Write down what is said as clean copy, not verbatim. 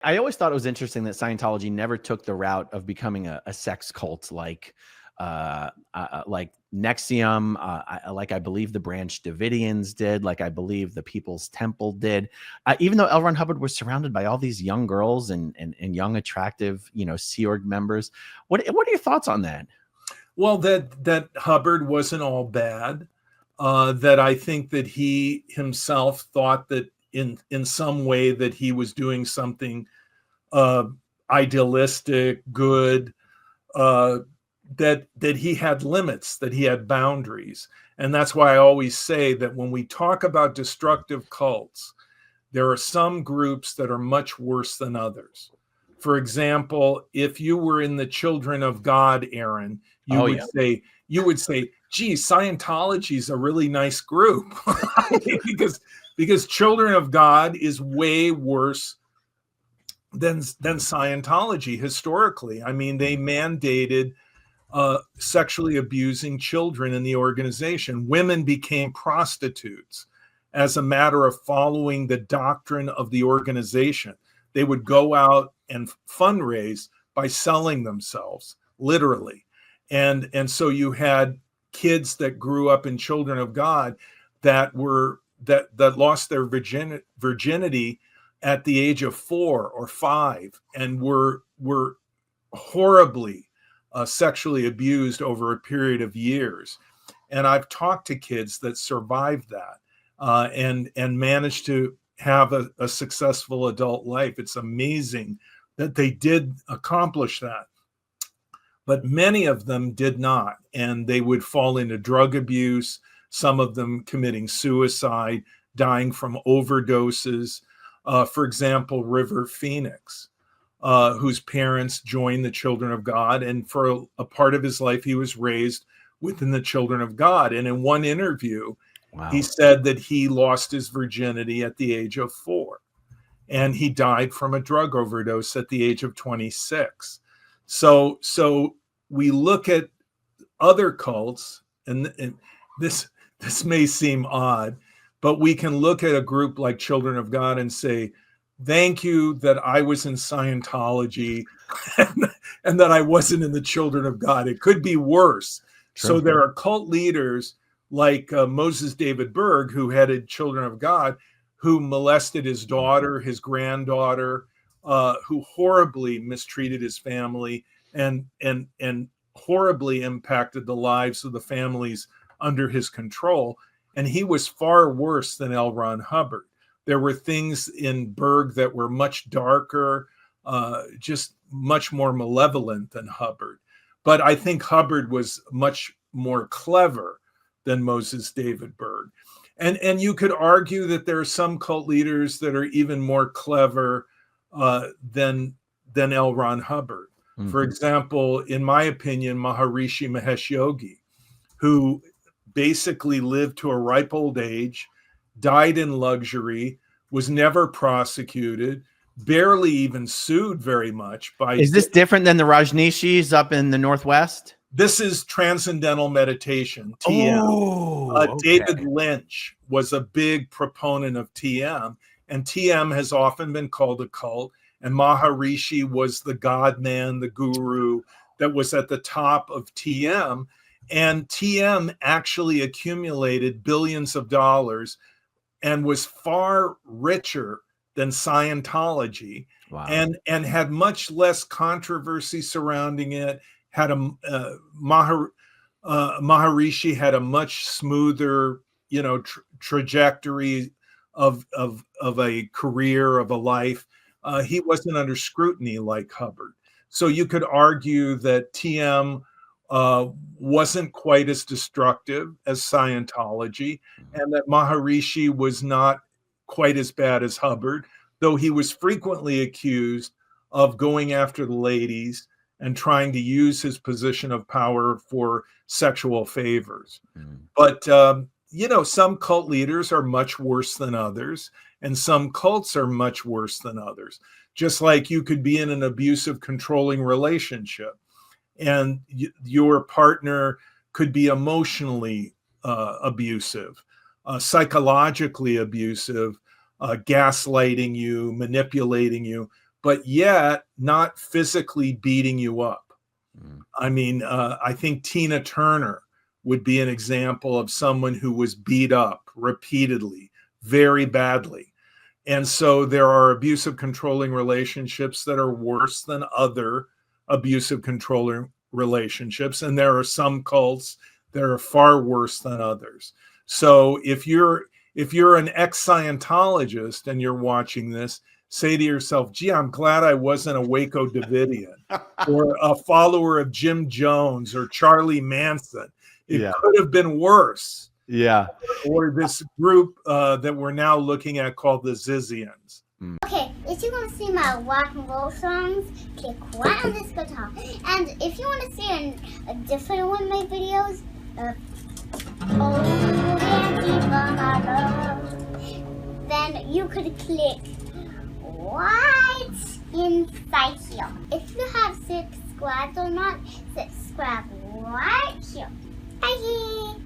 I always thought it was interesting that Scientology never took the route of becoming a sex cult like Nexium, like I believe the Branch Davidians did, like I believe the People's Temple did. Even though L. Ron Hubbard was surrounded by all these young girls and young, attractive, Sea Org members. What are your thoughts on that? Well, that Hubbard wasn't all bad. That I think that he himself thought that in some way that he was doing something idealistic, good, that he had limits, that he had boundaries. And that's why I always say that when we talk about destructive cults, there are some groups that are much worse than others. For example, if you were in the Children of God, Aaron, you would say, gee, Scientology is a really nice group. because Children of God is way worse than Scientology historically. I mean, they mandated sexually abusing children in the organization. Women became prostitutes as a matter of following the doctrine of the organization. They would go out and fundraise by selling themselves, literally. And so you had kids that grew up in Children of God that lost their virginity at the age of 4 or 5 and were horribly sexually abused over a period of years. And I've talked to kids that survived that and managed to have a successful adult life. It's amazing that they did accomplish that. But many of them did not, and they would fall into drug abuse, some of them committing suicide, dying from overdoses. For example, River Phoenix, whose parents joined the Children of God, and for a part of his life, he was raised within the Children of God. And in one interview, he said that he lost his virginity at the age of 4, and he died from a drug overdose at the age of 26. So we look at other cults, and this may seem odd, but we can look at a group like Children of God and say, thank you that I was in Scientology and that I wasn't in the Children of God. It could be worse. True. So there are cult leaders like Moses David Berg, who headed Children of God, who molested his daughter, his granddaughter, who horribly mistreated his family and horribly impacted the lives of the families under his control. And he was far worse than L. Ron Hubbard. There were things in Berg that were much darker, just much more malevolent than Hubbard. But I think Hubbard was much more clever than Moses David Berg. And you could argue that there are some cult leaders that are even more clever than L. Ron Hubbard. Mm-hmm. For example, in my opinion, Maharishi Mahesh Yogi, who basically lived to a ripe old age, died in luxury, was never prosecuted, barely even sued very much. Is this different than the Rajneeshis up in the Northwest? This is Transcendental Meditation, TM. Okay. David Lynch was a big proponent of TM, and TM has often been called a cult. And Maharishi was the God man, the guru that was at the top of TM. And TM actually accumulated billions of dollars and was far richer than Scientology. Wow. and had much less controversy surrounding it. Had Maharishi had a much smoother, trajectory of a career, of a life. He wasn't under scrutiny like Hubbard. So you could argue that TM wasn't quite as destructive as Scientology, and that Maharishi was not quite as bad as Hubbard, though he was frequently accused of going after the ladies and trying to use his position of power for sexual favors. Mm. But, some cult leaders are much worse than others, and some cults are much worse than others. Just like you could be in an abusive, controlling relationship, and your partner could be emotionally abusive, psychologically abusive, gaslighting you, manipulating you. but yet not physically beating you up. Mm. I mean, I think Tina Turner would be an example of someone who was beat up repeatedly, very badly. And so there are abusive controlling relationships that are worse than other abusive controlling relationships. And there are some cults that are far worse than others. So if you're an ex-Scientologist and you're watching this, say to yourself, gee, I'm glad I wasn't a Waco Davidian or a follower of Jim Jones or Charlie Manson. It Yeah. could have been worse. Yeah. Or this group that we're now looking at called the Zizians. Okay, if you want to see my rock and roll songs, click right on this guitar. And if you want to see a different one of my videos, then you could click right inside here. If you have subscribed or not, subscribe right